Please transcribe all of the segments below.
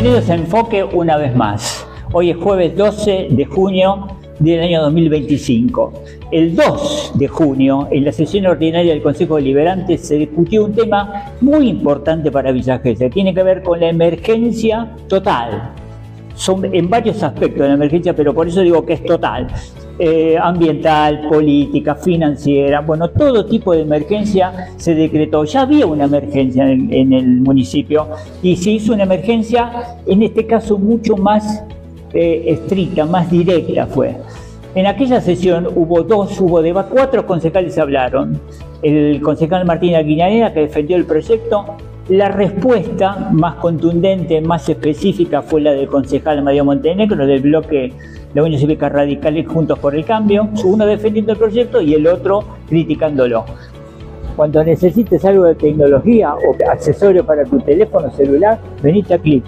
Bienvenidos a Enfoque una vez más. Hoy es jueves 12 de junio del año 2025. El 2 de junio, en la sesión ordinaria del Consejo Deliberante, se discutió un tema muy importante para Villa Gesell. Tiene que ver con la emergencia total. Son en varios aspectos de la emergencia, pero por eso digo que es total. Ambiental, política, financiera, bueno, todo tipo de emergencia se decretó. Ya había una emergencia en el municipio y se hizo una emergencia, en este caso mucho más estricta, más directa fue. En aquella sesión hubo 4 concejales hablaron. El concejal Martín Aguinarena, que defendió el proyecto. La respuesta más contundente, más específica fue la del concejal Mario Montenegro, del bloque La Unión Cívica Radical y Juntos por el Cambio, uno defendiendo el proyecto y el otro criticándolo. Cuando necesites algo de tecnología o accesorio para tu teléfono celular, venite a Clip.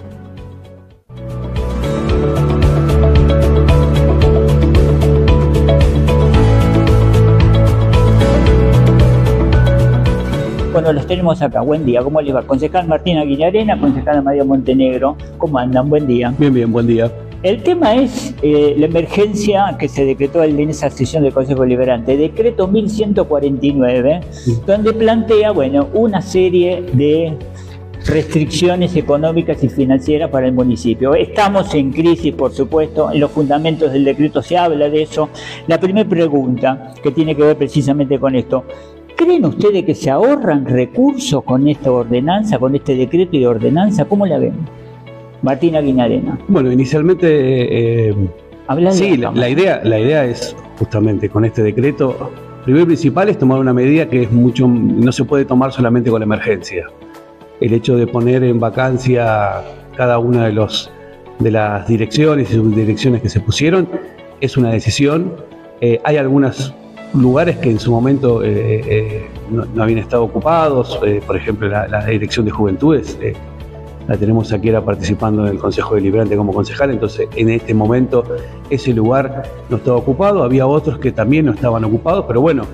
Bueno, los tenemos acá. Buen día, ¿cómo les va? Concejal Martín Aguinarena, concejal María Montenegro. ¿Cómo andan? Buen día. Bien, bien, buen día. El tema es la emergencia que se decretó en esa sesión del Consejo Deliberante, decreto 1149, donde plantea, bueno, una serie de restricciones económicas y financieras para el municipio. Estamos en crisis, por supuesto, en los fundamentos del decreto se habla de eso. La primera pregunta, que tiene que ver precisamente con esto: ¿creen ustedes que se ahorran recursos con esta ordenanza, con este decreto y ordenanza? ¿Cómo la ven? Martín Aguinarena. Bueno, inicialmente, sí, la idea es justamente con este decreto, primero y principal es tomar una medida que es no se puede tomar solamente con la emergencia. El hecho de poner en vacancia cada una de las direcciones y subdirecciones que se pusieron es una decisión. Hay algunos lugares que en su momento no habían estado ocupados, por ejemplo la Dirección de Juventudes, la tenemos aquí ahora participando en el Consejo Deliberante como concejal, entonces en este momento ese lugar no estaba ocupado, había otros que también no estaban ocupados, pero bueno,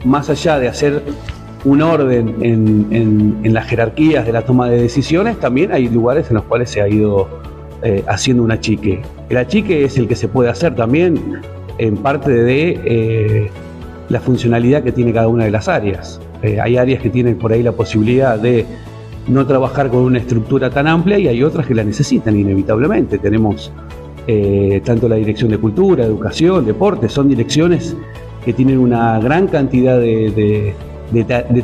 más allá de hacer un orden en las jerarquías de la toma de decisiones, también hay lugares en los cuales se ha ido haciendo un achique. El achique es el que se puede hacer también en parte de la funcionalidad que tiene cada una de las áreas. Hay áreas que tienen por ahí la posibilidad de no trabajar con una estructura tan amplia y hay otras que la necesitan inevitablemente. Tenemos tanto la Dirección de Cultura, Educación, Deporte, son direcciones que tienen una gran cantidad de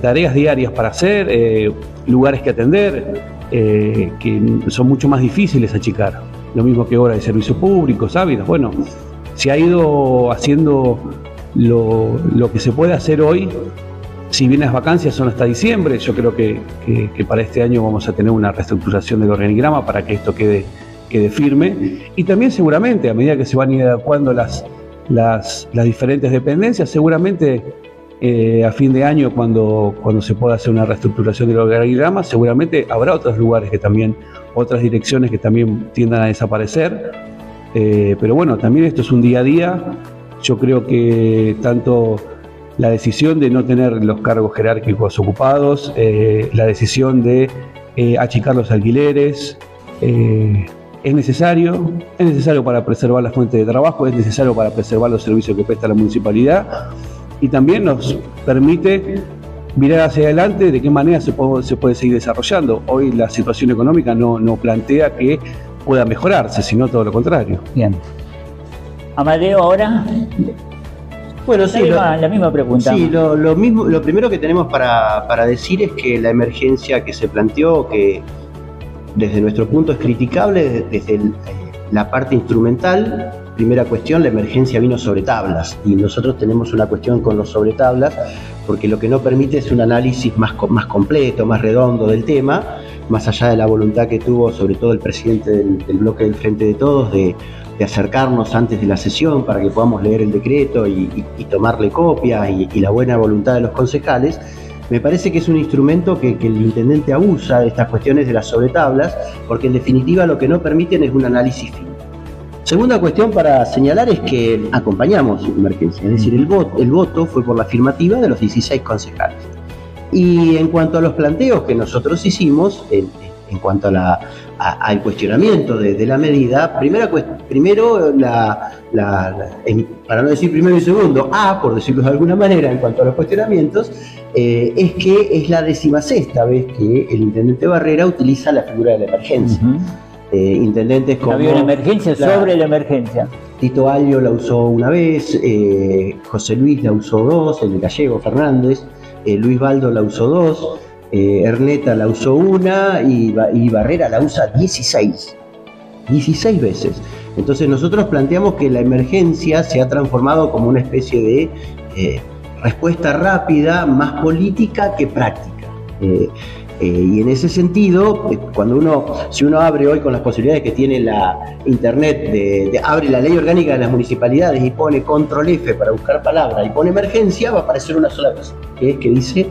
tareas diarias para hacer, lugares que atender, que son mucho más difíciles achicar. Lo mismo que obras de servicio público, hábitos. Bueno, se ha ido haciendo lo que se puede hacer hoy. Si bien las vacancias son hasta diciembre, yo creo que para este año vamos a tener una reestructuración del organigrama para que esto quede firme. Y también seguramente, a medida que se van a ir adecuando las diferentes dependencias, seguramente a fin de año, cuando se pueda hacer una reestructuración del organigrama, seguramente habrá otros lugares otras direcciones que también tiendan a desaparecer. Pero bueno, también esto es un día a día. Yo creo que tanto la decisión de no tener los cargos jerárquicos ocupados, la decisión de achicar los alquileres, es necesario para preservar la fuente de trabajo, es necesario para preservar los servicios que presta la municipalidad y también nos permite mirar hacia adelante de qué manera se puede seguir desarrollando. Hoy la situación económica no plantea que pueda mejorarse, sino todo lo contrario. Bien. Amadeo, ahora... Bueno, sí, la misma pregunta. Sí, lo primero que tenemos para decir es que la emergencia que se planteó, que desde nuestro punto es criticable, desde la parte instrumental, primera cuestión, la emergencia vino sobre tablas y nosotros tenemos una cuestión con los sobre tablas porque lo que no permite es un análisis más completo, más redondo del tema, más allá de la voluntad que tuvo sobre todo el presidente del bloque del Frente de Todos de acercarnos antes de la sesión para que podamos leer el decreto y tomarle copia y la buena voluntad de los concejales. Me parece que es un instrumento que el intendente abusa de estas cuestiones de las sobretablas, porque en definitiva lo que no permiten es un análisis fino. Segunda cuestión para señalar es que acompañamos la emergencia, es decir, el voto fue por la afirmativa de los 16 concejales. Y en cuanto a los planteos que nosotros hicimos, en cuanto al cuestionamiento de la medida. Primero, para no decir primero y segundo, por decirlo de alguna manera, en cuanto a los cuestionamientos, es que es la 16ª vez que el intendente Barrera utiliza la figura de la emergencia. Intendentes como... Había una emergencia sobre la emergencia. Tito Alio la usó una vez, José Luis la usó 2, el de Gallego Fernández, Luis Baldo la usó 2, Erneta la usó 1 y Barrera la usa 16 veces. Entonces nosotros planteamos que la emergencia se ha transformado como una especie de respuesta rápida, más política que práctica. Y en ese sentido, si uno abre hoy con las posibilidades que tiene la internet, abre la ley orgánica de las municipalidades y pone control F para buscar palabra y pone emergencia, va a aparecer una sola cosa, que es que dice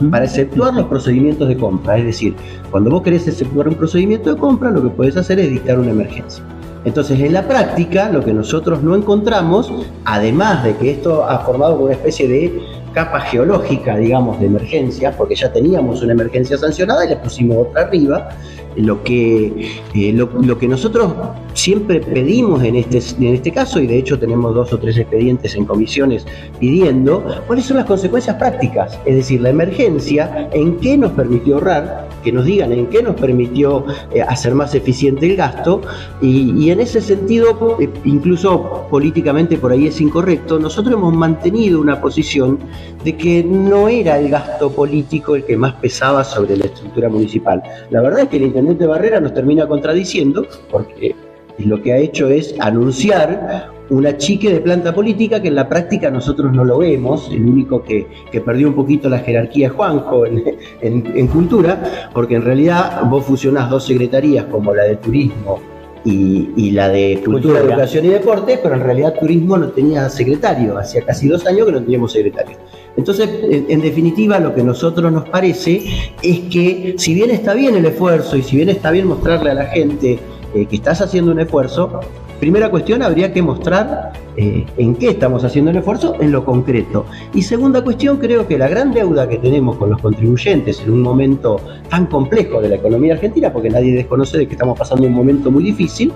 para exceptuar los procedimientos de compra. Es decir, cuando vos querés exceptuar un procedimiento de compra, lo que podés hacer es dictar una emergencia. Entonces, en la práctica, lo que nosotros no encontramos, además de que esto ha formado una especie de capa geológica, digamos, de emergencia, porque ya teníamos una emergencia sancionada y le pusimos otra arriba. Lo que nosotros siempre pedimos en este caso, y de hecho tenemos 2 o 3 expedientes en comisiones pidiendo, ¿cuáles son las consecuencias prácticas? Es decir, la emergencia, ¿en qué nos permitió ahorrar? Que nos digan en qué nos permitió hacer más eficiente el gasto, y en ese sentido, incluso políticamente por ahí es incorrecto, nosotros hemos mantenido una posición de que no era el gasto político el que más pesaba sobre la estructura municipal. La verdad es que el intendente Barrera nos termina contradiciendo, porque lo que ha hecho es anunciar un achique de planta política que en la práctica nosotros no lo vemos. El único que perdió un poquito la jerarquía es Juanjo en cultura, porque en realidad vos fusionás 2 secretarías como la de turismo y la de cultura, educación y deporte, pero en realidad turismo no tenía secretario, hacía casi 2 años que no teníamos secretario. Entonces, en definitiva, lo que a nosotros nos parece es que si bien está bien el esfuerzo y si bien está bien mostrarle a la gente que estás haciendo un esfuerzo, primera cuestión, habría que mostrar en qué estamos haciendo el esfuerzo en lo concreto. Y segunda cuestión, creo que la gran deuda que tenemos con los contribuyentes en un momento tan complejo de la economía argentina, porque nadie desconoce de que estamos pasando un momento muy difícil,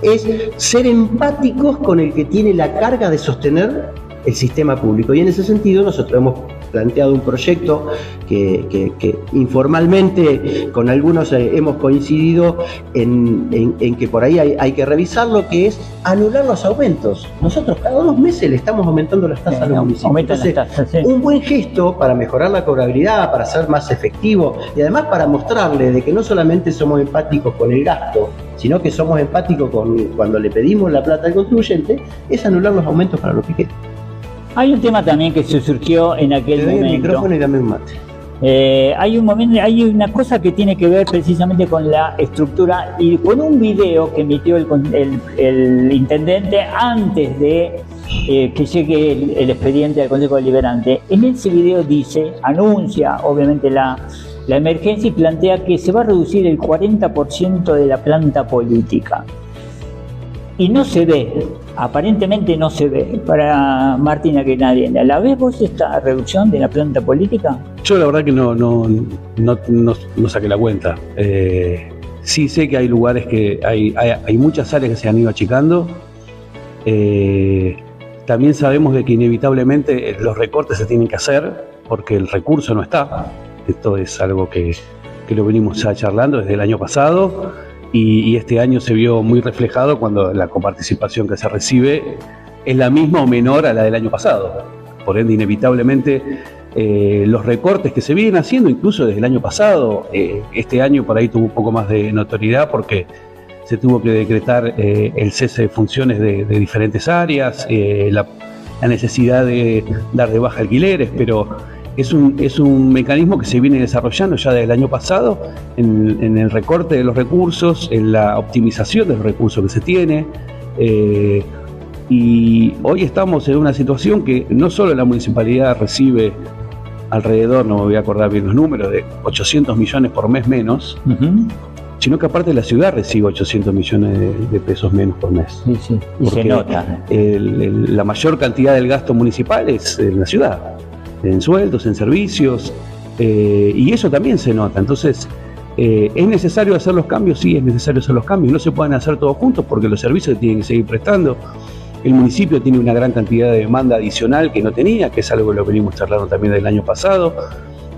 es ser empáticos con el que tiene la carga de sostener el sistema público. Y en ese sentido nosotros hemos planteado un proyecto que informalmente con algunos hemos coincidido en que por ahí hay que revisarlo, que es anular los aumentos. Nosotros cada 2 meses le estamos aumentando las tasas a los municipios. Entonces, un buen gesto para mejorar la cobrabilidad, para ser más efectivo y además para mostrarle de que no solamente somos empáticos con el gasto, sino que somos empáticos cuando le pedimos la plata al contribuyente, es anular los aumentos para los piquetes. Hay un tema también que se surgió en aquel momento. El micrófono y dame un mate. Hay una cosa que tiene que ver precisamente con la estructura y con un video que emitió el intendente antes de que llegue el expediente al Consejo Deliberante. En ese video anuncia obviamente la emergencia y plantea que se va a reducir el 40% de la planta política. Y no se ve, aparentemente no se ve. Para Martín Aguinaldo, ¿la ves vos esta reducción de la planta política? Yo la verdad que no saqué la cuenta. Sí sé que hay lugares que hay muchas áreas que se han ido achicando. También sabemos de que inevitablemente los recortes se tienen que hacer porque el recurso no está. Esto es algo que lo venimos ya charlando desde el año pasado. Y este año se vio muy reflejado cuando la coparticipación que se recibe es la misma o menor a la del año pasado. Por ende, inevitablemente, los recortes que se vienen haciendo incluso desde el año pasado, este año por ahí tuvo un poco más de notoriedad porque se tuvo que decretar el cese de funciones de diferentes áreas, la necesidad de dar de baja alquileres, pero es un mecanismo que se viene desarrollando ya desde el año pasado en el recorte de los recursos, en la optimización de los recursos que se tiene. Y hoy estamos en una situación que no solo la municipalidad recibe alrededor, no me voy a acordar bien los números, de 800 millones por mes menos, sino que aparte la ciudad recibe 800 millones de pesos menos por mes. Sí. Y se nota. La mayor cantidad del gasto municipal es en la ciudad, en sueldos, en servicios, y eso también se nota. Entonces, ¿Es necesario hacer los cambios? Sí, es necesario hacer los cambios. No se pueden hacer todos juntos porque los servicios tienen que seguir prestando. El municipio tiene una gran cantidad de demanda adicional que no tenía, que es algo que lo venimos charlando también del año pasado.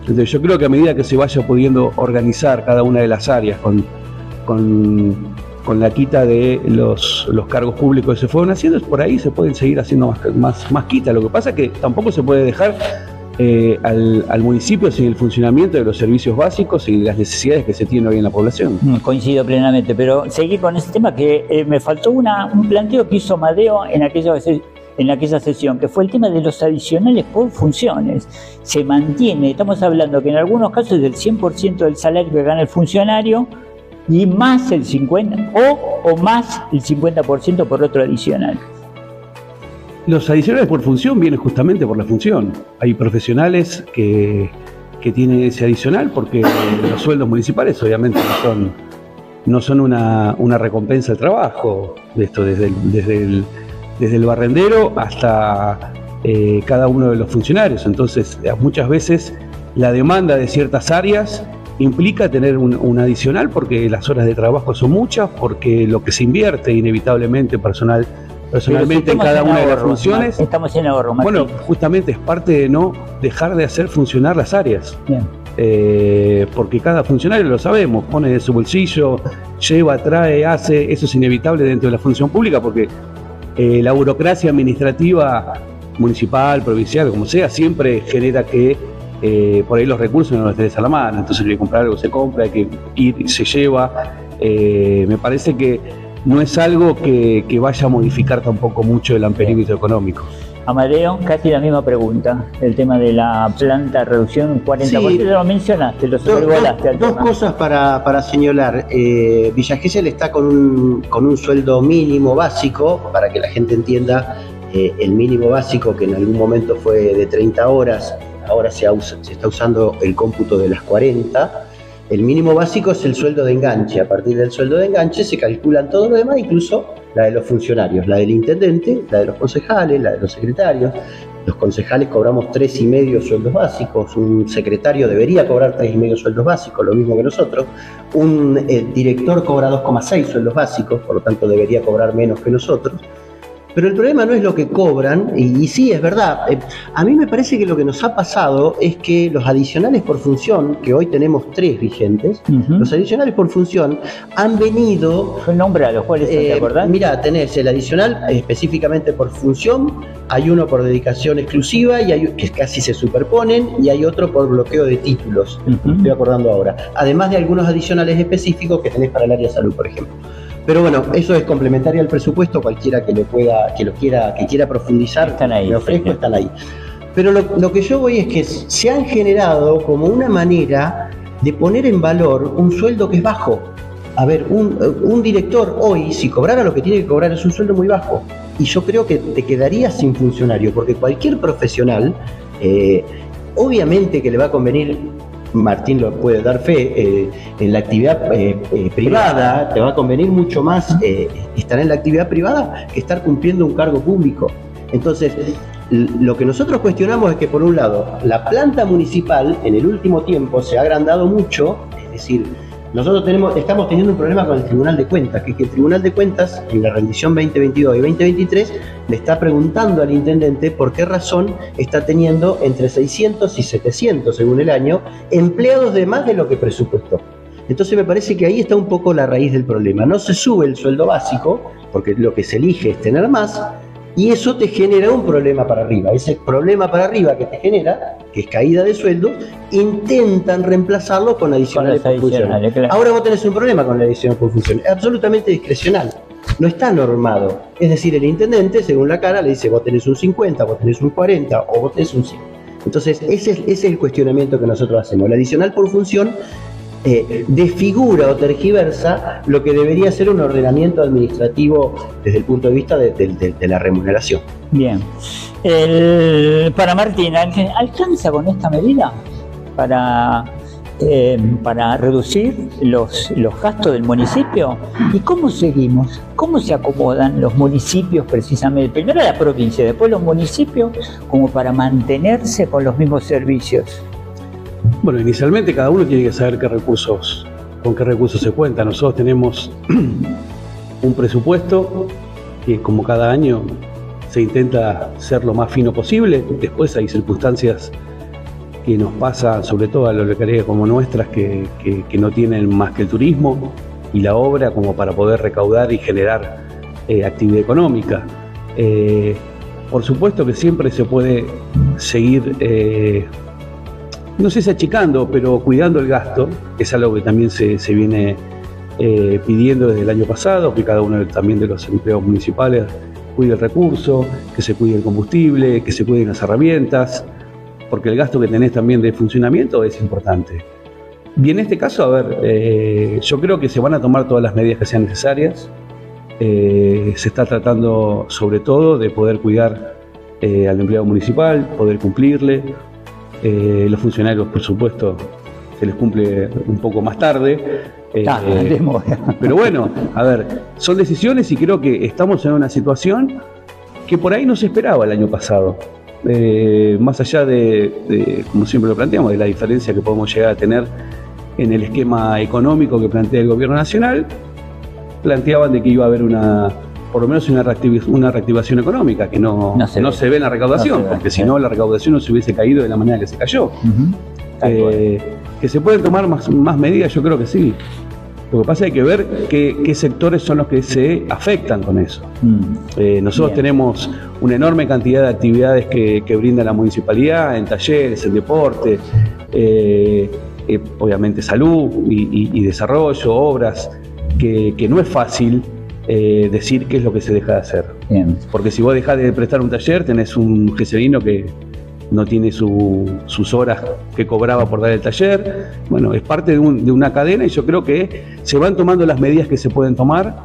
Entonces yo creo que a medida que se vaya pudiendo organizar cada una de las áreas con la quita de los cargos públicos que se fueron haciendo, por ahí se pueden seguir haciendo más quita. Lo que pasa es que tampoco se puede dejar al municipio sin el funcionamiento de los servicios básicos y las necesidades que se tienen hoy en la población. Coincido plenamente, pero seguir con ese tema que me faltó un planteo que hizo Amadeo en aquella sesión, que fue el tema de los adicionales por funciones. Se mantiene, estamos hablando que en algunos casos es del 100% del salario que gana el funcionario y más el 50% o más el 50% por otro adicional. Los adicionales por función vienen justamente por la función. Hay profesionales que tienen ese adicional porque los sueldos municipales obviamente no son una recompensa del trabajo, de esto desde el barrendero hasta cada uno de los funcionarios. Entonces muchas veces la demanda de ciertas áreas implica tener un adicional porque las horas de trabajo son muchas, porque lo que se invierte inevitablemente personalmente en cada una de las funciones. Estamos en ahorro, Martín. Bueno, justamente es parte de no dejar de hacer funcionar las áreas. Porque cada funcionario, lo sabemos, pone de su bolsillo, lleva, trae, hace. Eso es inevitable dentro de la función pública porque la burocracia administrativa municipal, provincial, como sea, siempre genera que por ahí los recursos no los tenés a la mano. Entonces hay que comprar algo, se compra, hay que ir y se lleva. Me parece que no es algo que vaya a modificar tampoco mucho el amperímetro económico. Amadeo, casi la misma pregunta, el tema de la planta reducción 40%, sí, lo mencionaste, lo sobrevolaste al tema. Dos cosas para señalar. Villa Gesell está con un sueldo mínimo básico, para que la gente entienda, el mínimo básico que en algún momento fue de 30 horas, ahora se está usando el cómputo de las 40. El mínimo básico es el sueldo de enganche. A partir del sueldo de enganche se calculan todo lo demás, incluso la de los funcionarios, la del intendente, la de los concejales, la de los secretarios. Los concejales cobramos 3,5 sueldos básicos, un secretario debería cobrar 3,5 sueldos básicos, lo mismo que nosotros. Un director cobra 2,6 sueldos básicos, por lo tanto debería cobrar menos que nosotros. Pero el problema no es lo que cobran, y sí, es verdad. A mí me parece que lo que nos ha pasado es que los adicionales por función, que hoy tenemos 3 vigentes, los adicionales por función han venido... Nómbralos, ¿cuáles son? ¿Te acordás? Mira, tenés el adicional específicamente por función, hay uno por dedicación exclusiva, y hay que casi se superponen, y hay otro por bloqueo de títulos, estoy acordando ahora. Además de algunos adicionales específicos que tenés para el área de salud, por ejemplo. Pero bueno, eso es complementario al presupuesto, cualquiera que quiera profundizar, están ahí, me ofrezco, están ahí. Pero lo que yo voy es que se han generado como una manera de poner en valor un sueldo que es bajo. A ver, un director hoy, si cobrara lo que tiene que cobrar, es un sueldo muy bajo. Y yo creo que te quedarías sin funcionario, porque cualquier profesional, obviamente que le va a convenir, Martín lo puede dar fe, en la actividad privada, te va a convenir mucho más estar en la actividad privada que estar cumpliendo un cargo público. Entonces, lo que nosotros cuestionamos es que, por un lado, la planta municipal en el último tiempo se ha agrandado mucho, es decir, nosotros estamos teniendo un problema con el Tribunal de Cuentas, que es que el Tribunal de Cuentas, en la rendición 2022 y 2023, le está preguntando al intendente por qué razón está teniendo entre 600 y 700, según el año, empleados de más de lo que presupuestó. Entonces me parece que ahí está un poco la raíz del problema. No se sube el sueldo básico, porque lo que se elige es tener más, y eso te genera un problema para arriba. Ese problema para arriba que te genera, que es caída de sueldo, intentan reemplazarlo con adicionales por función. Claro. Ahora vos tenés un problema con la adicional por función. Es absolutamente discrecional. No está normado. Es decir, el intendente, según la cara, le dice vos tenés un 50, vos tenés un 40 o vos tenés un 100. Entonces, ese es el cuestionamiento que nosotros hacemos. La adicional por función desfigura o tergiversa lo que debería ser un ordenamiento administrativo desde el punto de vista de la remuneración. Bien. Para Martín, ¿alcanza con esta medida para reducir los gastos del municipio? ¿Y cómo seguimos? ¿Cómo se acomodan los municipios precisamente? Primero la provincia, después los municipios, como para mantenerse con los mismos servicios. Bueno, inicialmente cada uno tiene que saber qué recursos con qué recursos se cuenta. Nosotros tenemos un presupuesto que, como cada año, se intenta ser lo más fino posible. Después hay circunstancias que nos pasan, sobre todo a las localidades como nuestras, que no tienen más que el turismo y la obra como para poder recaudar y generar actividad económica. Por supuesto que siempre se puede seguir, no sé si achicando, pero cuidando el gasto. Es algo que también se viene pidiendo desde el año pasado, que cada uno también de los empleados municipales cuide el recurso, que se cuide el combustible, que se cuiden las herramientas, porque el gasto que tenés también de funcionamiento es importante. Y en este caso, a ver, yo creo que se van a tomar todas las medidas que sean necesarias. Se está tratando sobre todo de poder cuidar al empleado municipal, poder cumplirle. Los funcionarios, por supuesto, se les cumple un poco más tarde. Pero bueno, a ver, son decisiones y creo que estamos en una situación que por ahí no se esperaba el año pasado. Más allá de, como siempre lo planteamos, de la diferencia que podemos llegar a tener en el esquema económico que plantea el gobierno nacional, planteaban de que iba a haber por lo menos una reactivación económica, que no se ve en la recaudación, porque si no la recaudación no se hubiese caído de la manera que se cayó. Que se pueden tomar más medidas, yo creo que sí. Lo que pasa es que hay que ver qué sectores son los que se afectan con eso. Nosotros tenemos una enorme cantidad de actividades que brinda la municipalidad, en talleres, en deporte, obviamente salud y desarrollo, obras, que no es fácil decir qué es lo que se deja de hacer. Bien. Porque si vos dejás de prestar un taller, tenés un jeserino que no tiene sus horas que cobraba por dar el taller. Bueno, es parte de una cadena, y yo creo que se van tomando las medidas que se pueden tomar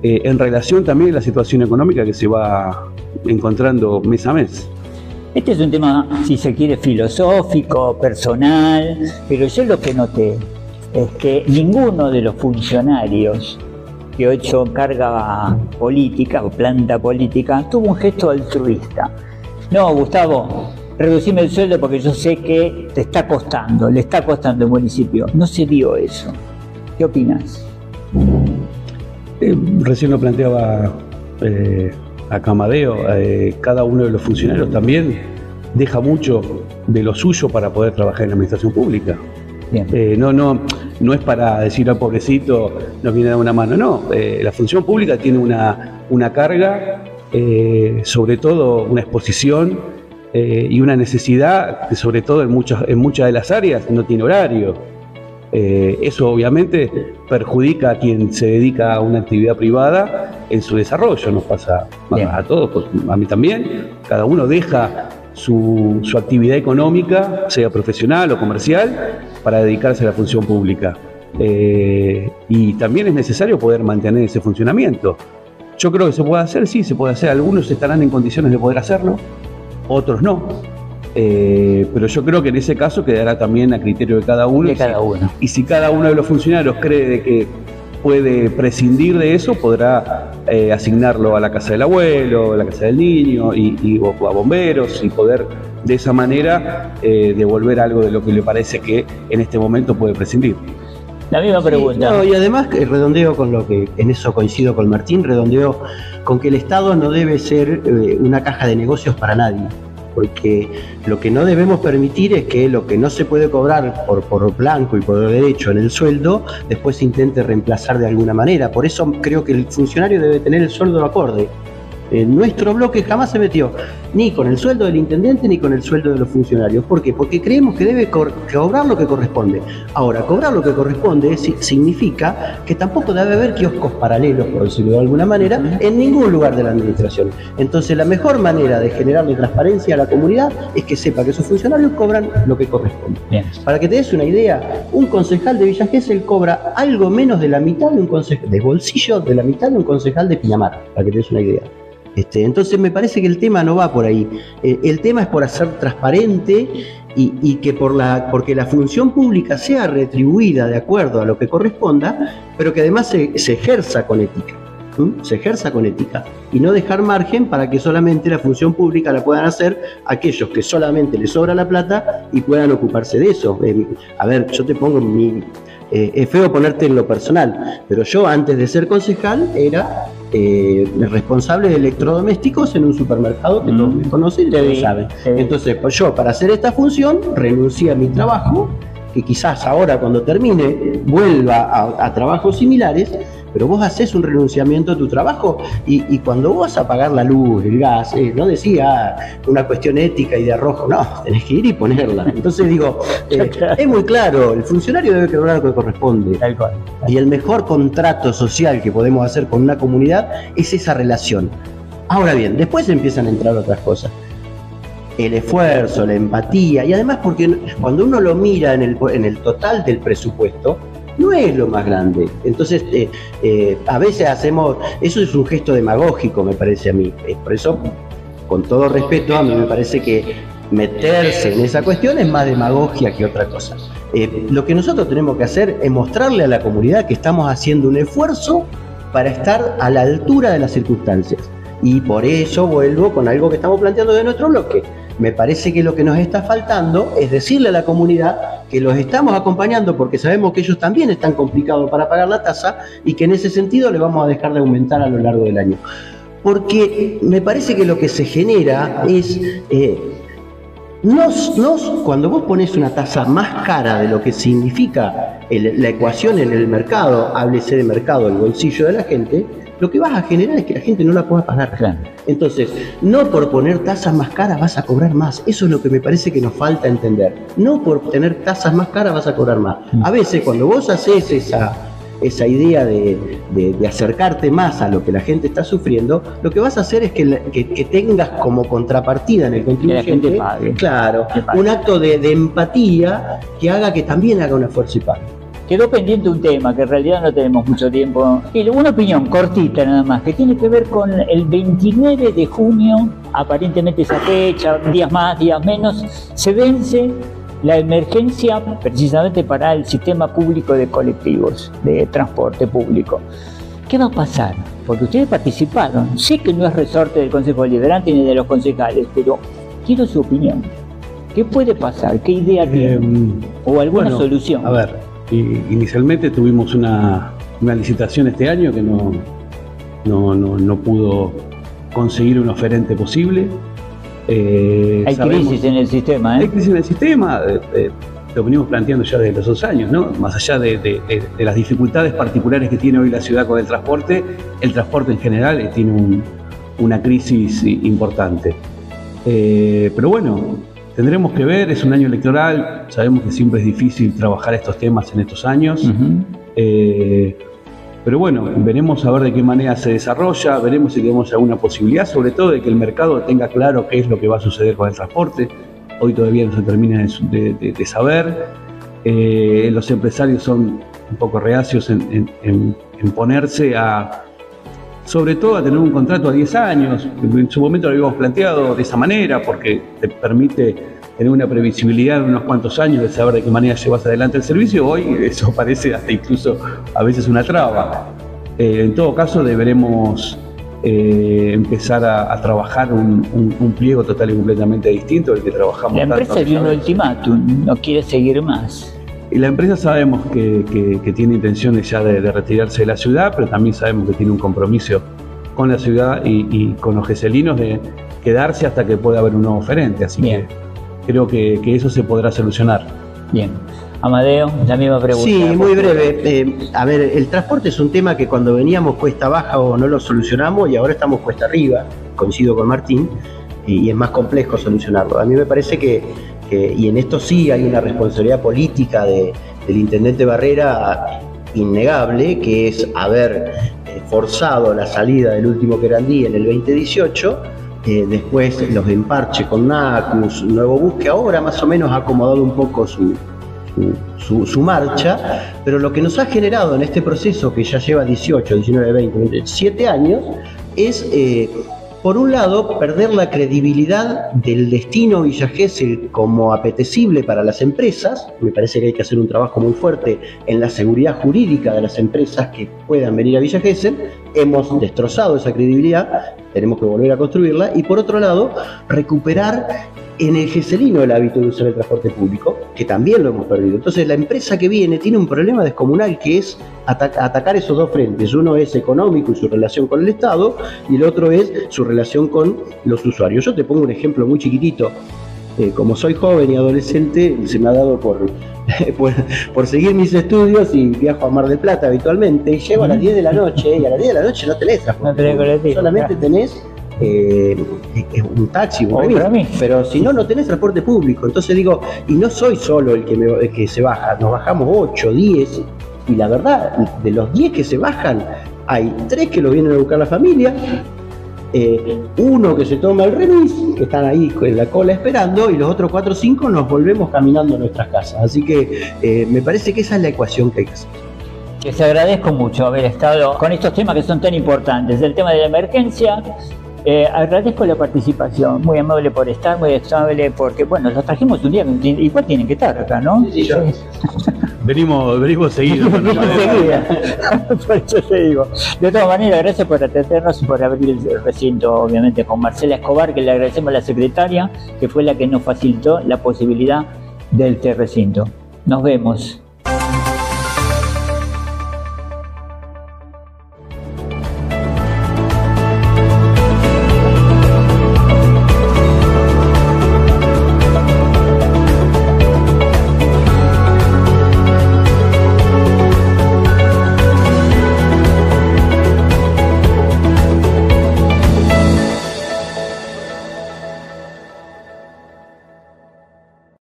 en relación también a la situación económica que se va encontrando mes a mes. Este es un tema, si se quiere, filosófico, personal, pero yo lo que noté es que ninguno de los funcionarios que hoy son carga política o planta política tuvo un gesto altruista. No, Gustavo, reducime el sueldo porque yo sé que te está costando, le está costando al municipio. No se dio eso. ¿Qué opinas? Recién lo planteaba acá Amadeo, cada uno de los funcionarios también deja mucho de lo suyo para poder trabajar en la administración pública. No es para decir al pobrecito nos viene a dar una mano, no. La función pública tiene una carga, sobre todo una exposición y una necesidad que, sobre todo en muchas de las áreas, no tiene horario. Eso obviamente perjudica a quien se dedica a una actividad privada en su desarrollo. Nos pasa a todos, pues, a mí también. Cada uno deja su actividad económica, sea profesional o comercial, para dedicarse a la función pública. Y también es necesario poder mantener ese funcionamiento. Yo creo que se puede hacer, sí, se puede hacer. Algunos estarán en condiciones de poder hacerlo, otros no. Pero yo creo que en ese caso quedará también a criterio de cada uno. Y si cada uno de los funcionarios cree de que puede prescindir de eso, podrá asignarlo a la casa del abuelo, a la casa del niño o a bomberos, y poder de esa manera devolver algo de lo que le parece que en este momento puede prescindir. La misma pregunta. Y además redondeo con lo que, en eso coincido con Martín, redondeo con que el Estado no debe ser una caja de negocios para nadie. Porque lo que no debemos permitir es que lo que no se puede cobrar por blanco y por derecho en el sueldo, después se intente reemplazar de alguna manera. Por eso creo que el funcionario debe tener el sueldo acorde. Nuestro bloque jamás se metió ni con el sueldo del intendente ni con el sueldo de los funcionarios. ¿Por qué? Porque creemos que debe cobrar lo que corresponde. Ahora, cobrar lo que corresponde significa que tampoco debe haber kioscos paralelos, por decirlo de alguna manera, en ningún lugar de la administración. Entonces, la mejor manera de generarle transparencia a la comunidad es que sepa que sus funcionarios cobran lo que corresponde. Bien. Para que te des una idea, un concejal de Villa Gesell cobra algo menos de la mitad de un concejal, de bolsillo, de la mitad de un concejal de Pinamar, para que te des una idea. Entonces me parece que el tema no va por ahí. El tema es por hacer transparente y que porque la función pública sea retribuida de acuerdo a lo que corresponda, pero que además se ejerza con ética. Se ejerza con ética y no dejar margen para que solamente la función pública la puedan hacer aquellos que solamente les sobra la plata y puedan ocuparse de eso. A ver, yo te pongo es feo ponerte en lo personal, pero yo antes de ser concejal era responsable de electrodomésticos en un supermercado que todos me conocen y todos saben. Entonces, pues yo para hacer esta función renuncié a mi trabajo, que quizás ahora cuando termine vuelva a trabajos similares, pero vos haces un renunciamiento a tu trabajo y cuando vos vas a pagar la luz, el gas, no decía una cuestión ética y de arrojo, no, tenés que ir y ponerla. Entonces digo, es muy claro, el funcionario debe cobrar lo que corresponde. Y el mejor contrato social que podemos hacer con una comunidad es esa relación. Ahora bien, después empiezan a entrar otras cosas. El esfuerzo, la empatía, y además porque cuando uno lo mira en el total del presupuesto, no es lo más grande. Entonces, a veces hacemos, eso es un gesto demagógico, me parece a mí. Por eso, con todo respeto, a mí me parece que meterse en esa cuestión es más demagogia que otra cosa. Lo que nosotros tenemos que hacer es mostrarle a la comunidad que estamos haciendo un esfuerzo para estar a la altura de las circunstancias. Y por eso vuelvo con algo que estamos planteando de nuestro bloque. Me parece que lo que nos está faltando es decirle a la comunidad que los estamos acompañando porque sabemos que ellos también están complicados para pagar la tasa y que en ese sentido le vamos a dejar de aumentar a lo largo del año. Porque me parece que lo que se genera es... cuando vos pones una tasa más cara de lo que significa la ecuación en el mercado, háblese de mercado, el bolsillo de la gente, lo que vas a generar es que la gente no la pueda pagar. Claro. Entonces, no por poner tasas más caras vas a cobrar más. Eso es lo que me parece que nos falta entender. No por tener tasas más caras vas a cobrar más. A veces cuando vos haces esa idea de acercarte más a lo que la gente está sufriendo, lo que vas a hacer es que tengas como contrapartida en el contribuyente, claro, un acto de empatía que haga que también haga un esfuerzo y pague. Quedó pendiente un tema que en realidad no tenemos mucho tiempo. Y una opinión cortita nada más, que tiene que ver con el 29 de junio, aparentemente esa fecha, días más, días menos, se vence la emergencia precisamente para el sistema público de colectivos, de transporte público. ¿Qué va a pasar? Porque ustedes participaron. Sé que no es resorte del Consejo Deliberante ni de los concejales, pero quiero su opinión. ¿Qué puede pasar? ¿Qué idea tiene? ¿O alguna solución? A ver, inicialmente tuvimos una licitación este año que no pudo conseguir un oferente posible. Hay crisis en el sistema, Hay crisis en el sistema, lo venimos planteando ya desde los 2 años, ¿no? Más allá de las dificultades particulares que tiene hoy la ciudad con el transporte en general tiene una crisis importante. Pero bueno, tendremos que ver, es un año electoral, sabemos que siempre es difícil trabajar estos temas en estos años. Pero bueno, veremos a ver de qué manera se desarrolla, veremos si tenemos alguna posibilidad, sobre todo de que el mercado tenga claro qué es lo que va a suceder con el transporte. Hoy todavía no se termina de saber. Los empresarios son un poco reacios en ponerse sobre todo a tener un contrato a 10 años. En su momento lo habíamos planteado de esa manera porque te permite tener una previsibilidad en unos cuantos años de saber de qué manera llevas adelante el servicio. Hoy eso parece hasta incluso a veces una traba. En todo caso deberemos empezar a trabajar un pliego total y completamente distinto del que trabajamos. La empresa dio un ultimátum, no quiere seguir más. Y la empresa sabemos que tiene intenciones ya de retirarse de la ciudad, pero también sabemos que tiene un compromiso con la ciudad y con los geselinos de quedarse hasta que pueda haber un nuevo oferente. Así que creo que eso se podrá solucionar. Bien. Amadeo, la misma pregunta. Sí, muy breve. A ver, el transporte es un tema que cuando veníamos cuesta baja o no lo solucionamos y ahora estamos cuesta arriba, coincido con Martín, y es más complejo solucionarlo. A mí me parece que y en esto sí hay una responsabilidad política del intendente Barrera innegable, que es haber forzado la salida del último Querandí en el 2018, después los emparches con NACUS, Nuevo Bus, que ahora más o menos ha acomodado un poco su marcha, pero lo que nos ha generado en este proceso que ya lleva 18, 19, 20, 27 años es... por un lado, perder la credibilidad del destino Villa Gesell como apetecible para las empresas. Me parece que hay que hacer un trabajo muy fuerte en la seguridad jurídica de las empresas que puedan venir a Villa Gesell. Hemos destrozado esa credibilidad, tenemos que volver a construirla. Y por otro lado, recuperar en el geselino el hábito de usar el transporte público, que también lo hemos perdido. Entonces la empresa que viene tiene un problema descomunal, que es atacar esos dos frentes. Uno es económico y su relación con el Estado, y el otro es su relación con los usuarios. Yo te pongo un ejemplo muy chiquitito. Como soy joven y adolescente, se me ha dado por seguir mis estudios y viajo a Mar del Plata habitualmente. Llego a las 10 de la noche y a las 10 de la noche no tenés transporte público, solamente tenés un taxi, un remis, pero si no, no tenés transporte público. Entonces digo, y no soy solo el que se baja, nos bajamos 8, 10, y la verdad, de los 10 que se bajan, hay 3 que lo vienen a buscar la familia, uno que se toma el remis, que están ahí en la cola esperando, y los otros 4 o 5 nos volvemos caminando a nuestras casas. Así que me parece que esa es la ecuación que hay que hacer. Les agradezco mucho haber estado con estos temas que son tan importantes. El tema de la emergencia, agradezco la participación, muy amable por estar, muy estable, porque bueno, los trajimos un día, igual tienen que estar acá, ¿no? Sí, yo. Venimos seguidos. Por eso te digo. De todas maneras, gracias por atendernos y por abrir el recinto, obviamente, con Marcela Escobar, que le agradecemos a la secretaria, que fue la que nos facilitó la posibilidad del recinto. Nos vemos.